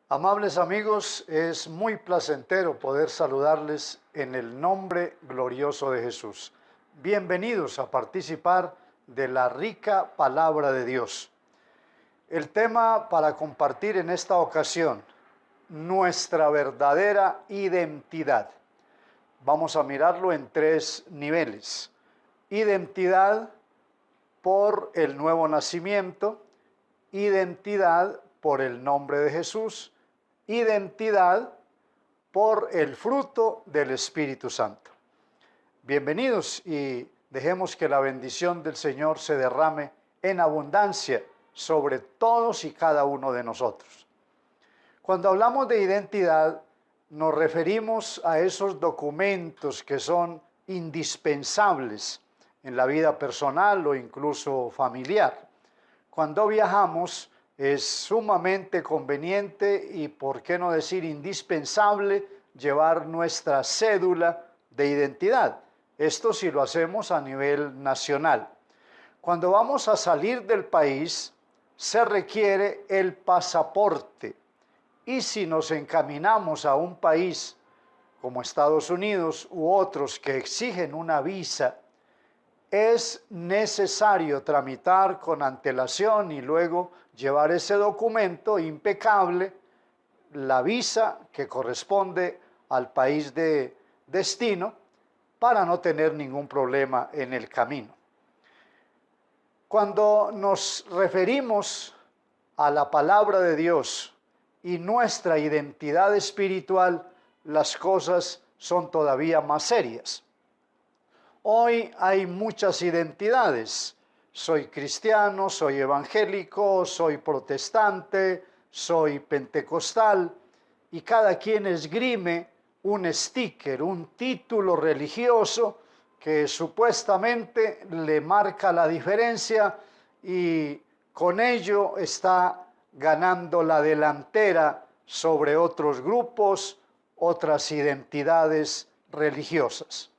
Amables amigos, es muy placentero poder saludarles en el nombre glorioso de Jesús. Bienvenidos a participar de la rica palabra de Dios. El tema para compartir en esta ocasión, nuestra verdadera identidad. Vamos a mirarlo en tres niveles. Identidad por el nuevo nacimiento, identidad por el nombre de Jesús, identidad por el fruto del Espíritu Santo. Bienvenidos y dejemos que la bendición del Señor se derrame en abundancia sobre todos y cada uno de nosotros. Cuando hablamos de identidad, nos referimos a esos documentos que son indispensables en la vida personal o incluso familiar. Cuando viajamos, es sumamente conveniente y, por qué no decir, indispensable llevar nuestra cédula de identidad. Esto si lo hacemos a nivel nacional. Cuando vamos a salir del país, se requiere el pasaporte. Y si nos encaminamos a un país como Estados Unidos u otros que exigen una visa, es necesario tramitar con antelación y luego llevar ese documento impecable, la visa que corresponde al país de destino, para no tener ningún problema en el camino. Cuando nos referimos a la palabra de Dios y nuestra identidad espiritual, las cosas son todavía más serias. Hoy hay muchas identidades. Soy cristiano, soy evangélico, soy protestante, soy pentecostal, y cada quien esgrime un sticker, un título religioso que supuestamente le marca la diferencia y con ello está ganando la delantera sobre otros grupos, otras identidades religiosas.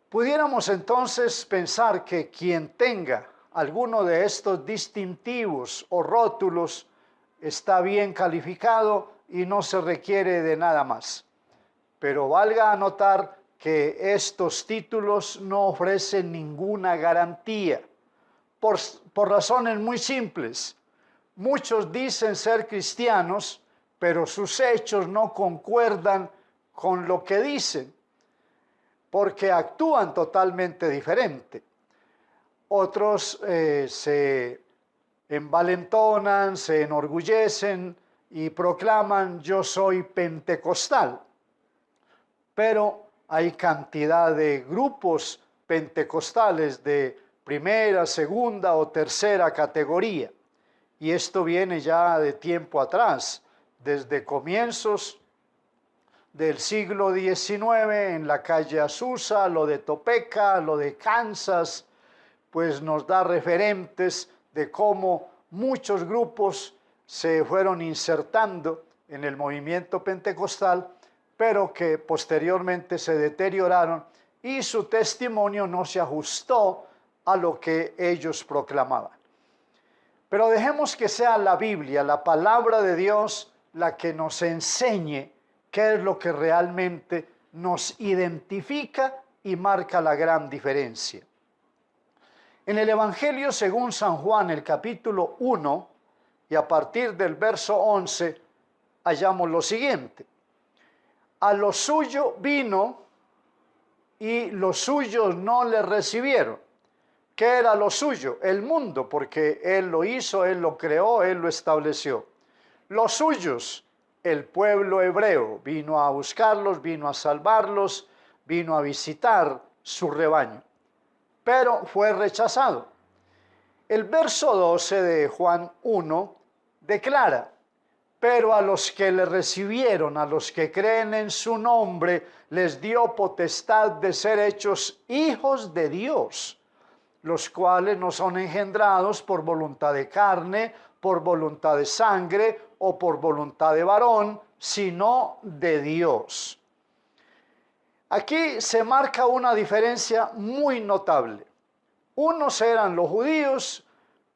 Pudiéramos entonces pensar que quien tenga alguno de estos distintivos o rótulos está bien calificado y no se requiere de nada más. Pero valga anotar que estos títulos no ofrecen ninguna garantía, por razones muy simples. Muchos dicen ser cristianos, pero sus hechos no concuerdan con lo que dicen, porque actúan totalmente diferente. Otros se envalentonan, se enorgullecen y proclaman: yo soy pentecostal. Pero hay cantidad de grupos pentecostales de primera, segunda o tercera categoría. Y esto viene ya de tiempo atrás, desde comienzos del siglo XIX, en la calle Azusa, lo de Topeka, lo de Kansas, pues nos da referentes de cómo muchos grupos se fueron insertando en el movimiento pentecostal, pero que posteriormente se deterioraron y su testimonio no se ajustó a lo que ellos proclamaban. Pero dejemos que sea la Biblia, la palabra de Dios, la que nos enseñe qué es lo que realmente nos identifica y marca la gran diferencia. En el Evangelio según San Juan, el capítulo 1, y a partir del verso 11, hallamos lo siguiente: a lo suyo vino y los suyos no le recibieron. ¿Qué era lo suyo? El mundo, porque Él lo hizo, Él lo creó, Él lo estableció. Los suyos, el pueblo hebreo, vino a buscarlos, vino a salvarlos, vino a visitar su rebaño, pero fue rechazado. El verso 12 de Juan 1 declara: pero a los que le recibieron, a los que creen en su nombre, les dio potestad de ser hechos hijos de Dios, los cuales no son engendrados por voluntad de carne, por voluntad de sangre o por voluntad de varón, sino de Dios. Aquí se marca una diferencia muy notable. Unos eran los judíos,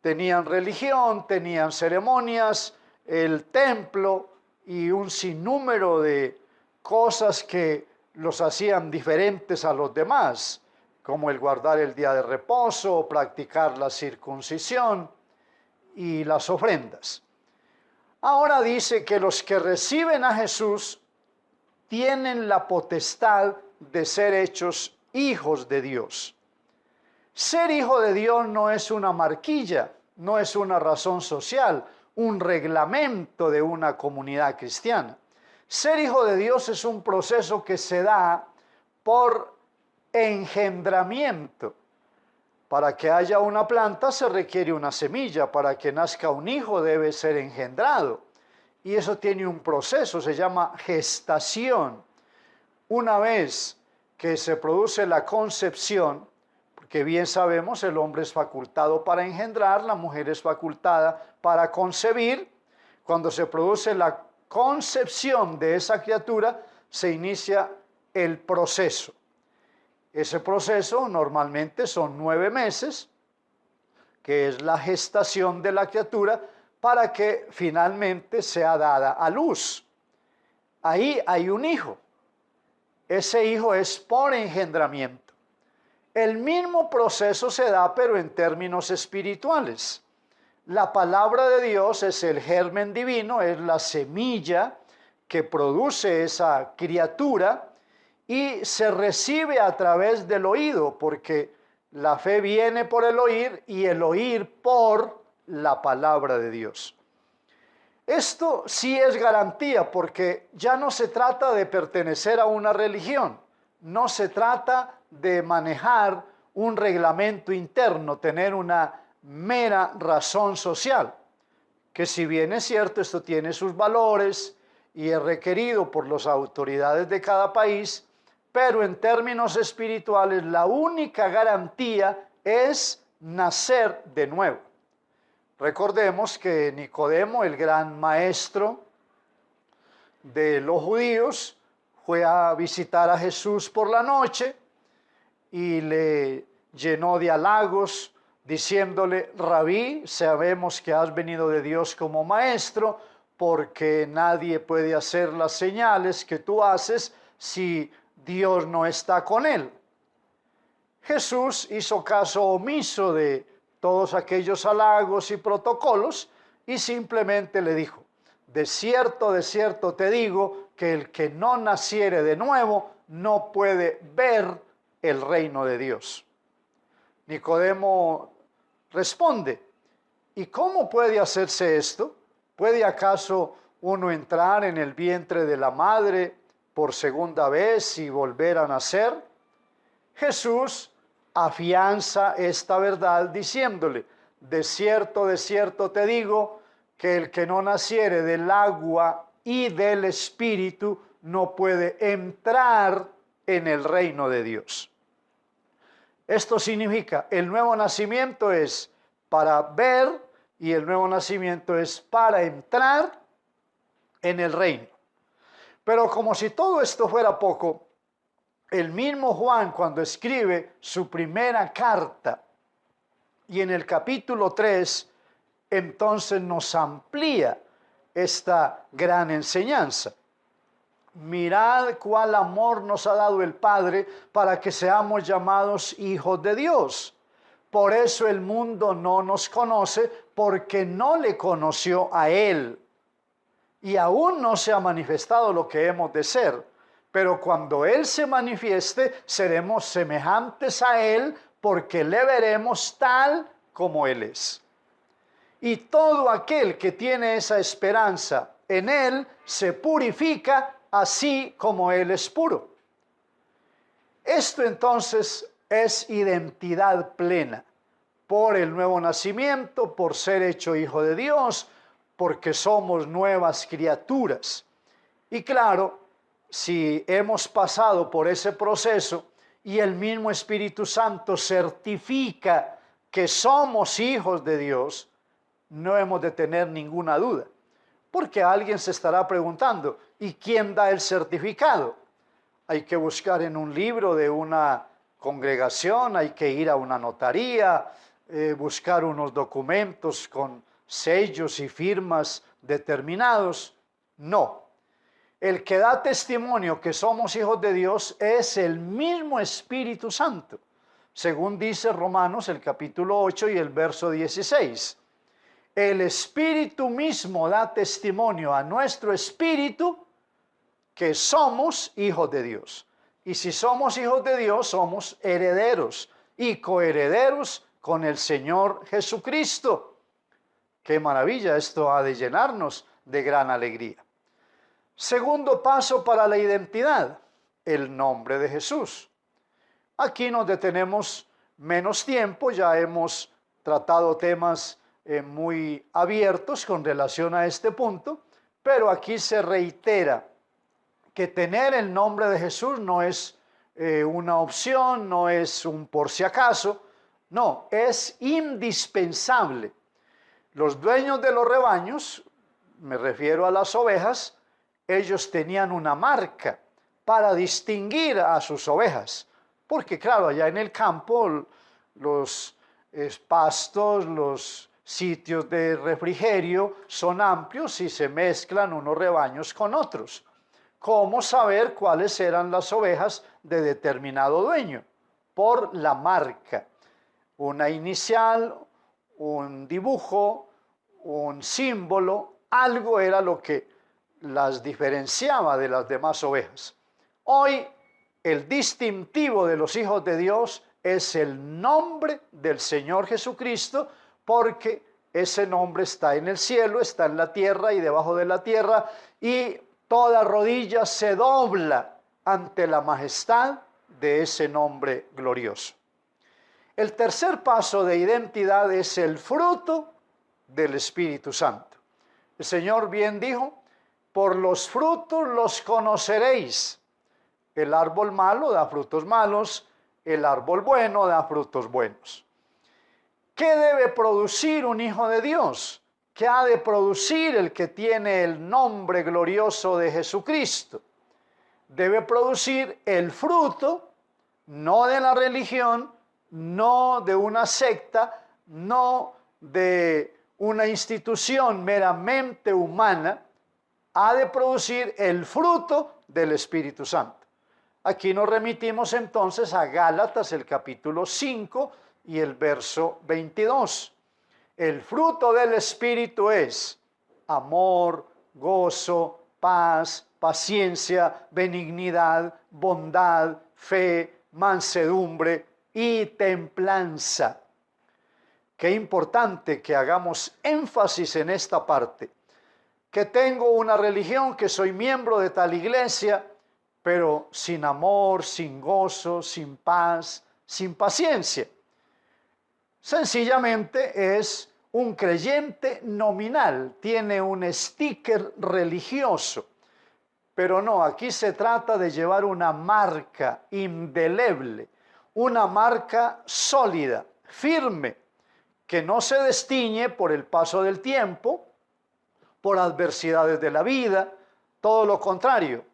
tenían religión, tenían ceremonias, el templo y un sinnúmero de cosas que los hacían diferentes a los demás, como el guardar el día de reposo, practicar la circuncisión y las ofrendas. Ahora dice que los que reciben a Jesús tienen la potestad de ser hechos hijos de Dios. Ser hijo de Dios no es una marquilla, no es una razón social, un reglamento de una comunidad cristiana. Ser hijo de Dios es un proceso que se da por engendramiento. Para que haya una planta se requiere una semilla, para que nazca un hijo debe ser engendrado. Y eso tiene un proceso, se llama gestación. Una vez que se produce la concepción, porque bien sabemos el hombre es facultado para engendrar, la mujer es facultada para concebir. Cuando se produce la concepción de esa criatura, se inicia el proceso. Ese proceso normalmente son 9 meses, que es la gestación de la criatura, para que finalmente sea dada a luz. Ahí hay un hijo. Ese hijo es por engendramiento. El mismo proceso se da, pero en términos espirituales. La palabra de Dios es el germen divino, es la semilla que produce esa criatura y se recibe a través del oído, porque la fe viene por el oír y el oír por la palabra de Dios. Esto sí es garantía, porque ya no se trata de pertenecer a una religión, no se trata de manejar un reglamento interno, tener una mera razón social, que si bien es cierto, esto tiene sus valores y es requerido por las autoridades de cada país, pero en términos espirituales la única garantía es nacer de nuevo. Recordemos que Nicodemo, el gran maestro de los judíos, fue a visitar a Jesús por la noche y le llenó de halagos, diciéndole: Rabí, sabemos que has venido de Dios como maestro, porque nadie puede hacer las señales que tú haces si Dios no está con él. Jesús hizo caso omiso de todos aquellos halagos y protocolos y simplemente le dijo: de cierto te digo que el que no naciere de nuevo no puede ver el reino de Dios. Nicodemo responde: ¿y cómo puede hacerse esto? ¿Puede acaso uno entrar en el vientre de la madre por segunda vez y volver a nacer? Jesús afianza esta verdad diciéndole: de cierto te digo que el que no naciere del agua y del Espíritu no puede entrar en el reino de Dios. Esto significa, el nuevo nacimiento es para ver y el nuevo nacimiento es para entrar en el reino. Pero como si todo esto fuera poco, el mismo Juan, cuando escribe su primera carta y en el capítulo 3, entonces nos amplía esta gran enseñanza. Mirad cuál amor nos ha dado el Padre para que seamos llamados hijos de Dios. Por eso el mundo no nos conoce, porque no le conoció a Él. Y aún no se ha manifestado lo que hemos de ser. Pero cuando Él se manifieste, seremos semejantes a Él, porque le veremos tal como Él es. Y todo aquel que tiene esa esperanza en Él se purifica así como Él es puro. Esto entonces es identidad plena por el nuevo nacimiento, por ser hecho hijo de Dios, porque somos nuevas criaturas. Y claro, si hemos pasado por ese proceso y el mismo Espíritu Santo certifica que somos hijos de Dios, no hemos de tener ninguna duda. Porque alguien se estará preguntando: ¿y quién da el certificado? Hay que buscar en un libro de una congregación, hay que ir a una notaría, buscar unos documentos con sellos y firmas determinados. No. El que da testimonio que somos hijos de Dios es el mismo Espíritu Santo, según dice Romanos el capítulo 8 y el verso 16. El Espíritu mismo da testimonio a nuestro espíritu que somos hijos de Dios. Y si somos hijos de Dios, somos herederos y coherederos con el Señor Jesucristo. Qué maravilla, esto ha de llenarnos de gran alegría. Segundo paso para la identidad, el nombre de Jesús. Aquí nos detenemos menos tiempo, ya hemos tratado temas muy abiertos con relación a este punto, pero aquí se reitera que tener el nombre de Jesús no es una opción, no es un por si acaso, no, es indispensable. Los dueños de los rebaños, me refiero a las ovejas, ellos tenían una marca para distinguir a sus ovejas, porque claro, allá en el campo los pastos, los sitios de refrigerio son amplios y se mezclan unos rebaños con otros. ¿Cómo saber cuáles eran las ovejas de determinado dueño? Por la marca, una inicial, un dibujo, un símbolo, algo era lo que las diferenciaba de las demás ovejas. Hoy el distintivo de los hijos de Dios es el nombre del Señor Jesucristo, porque ese nombre está en el cielo, está en la tierra y debajo de la tierra, y toda rodilla se dobla ante la majestad de ese nombre glorioso. El tercer paso de identidad es el fruto del Espíritu Santo. El Señor bien dijo: por los frutos los conoceréis. El árbol malo da frutos malos, el árbol bueno da frutos buenos. ¿Qué debe producir un hijo de Dios? ¿Qué ha de producir el que tiene el nombre glorioso de Jesucristo? Debe producir el fruto, no de la religión, no de una secta, no de una institución meramente humana, ha de producir el fruto del Espíritu Santo. Aquí nos remitimos entonces a Gálatas, el capítulo 5 y el verso 22. El fruto del Espíritu es amor, gozo, paz, paciencia, benignidad, bondad, fe, mansedumbre y templanza. Qué importante que hagamos énfasis en esta parte. Que tengo una religión, que soy miembro de tal iglesia, pero sin amor, sin gozo, sin paz, sin paciencia. Sencillamente es un creyente nominal, tiene un sticker religioso, pero no, aquí se trata de llevar una marca indeleble, una marca sólida, firme, que no se destiñe por el paso del tiempo, por adversidades de la vida, todo lo contrario,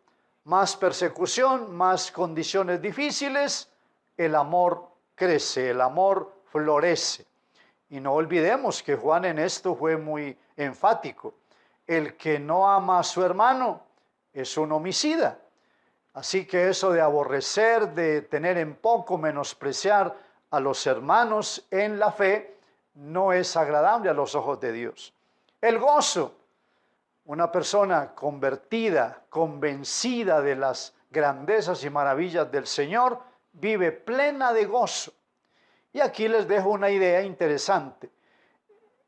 más persecución, más condiciones difíciles, el amor crece, el amor florece. Y no olvidemos que Juan en esto fue muy enfático. El que no ama a su hermano es un homicida. Así que eso de aborrecer, de tener en poco, menospreciar a los hermanos en la fe, no es agradable a los ojos de Dios. El gozo. Una persona convertida, convencida de las grandezas y maravillas del Señor, vive plena de gozo. Y aquí les dejo una idea interesante.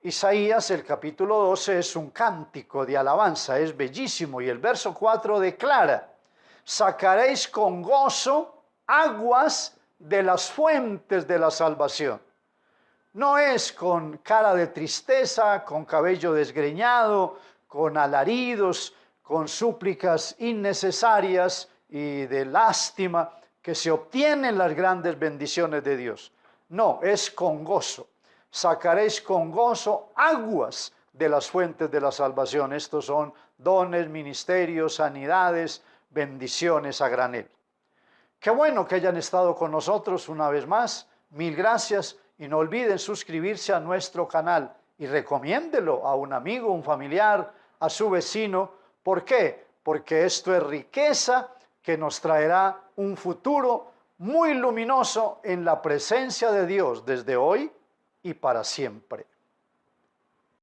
Isaías, el capítulo 12, es un cántico de alabanza, es bellísimo, y el verso 4 declara: sacaréis con gozo aguas de las fuentes de la salvación. No es con cara de tristeza, con cabello desgreñado, con alaridos, con súplicas innecesarias y de lástima que se obtienen las grandes bendiciones de Dios. No, es con gozo. Sacaréis con gozo aguas de las fuentes de la salvación. Estos son dones, ministerios, sanidades, bendiciones a granel. Qué bueno que hayan estado con nosotros una vez más. Mil gracias y no olviden suscribirse a nuestro canal y recomiéndelo a un amigo, un familiar, a su vecino. ¿Por qué? Porque esto es riqueza que nos traerá un futuro muy luminoso en la presencia de Dios desde hoy y para siempre.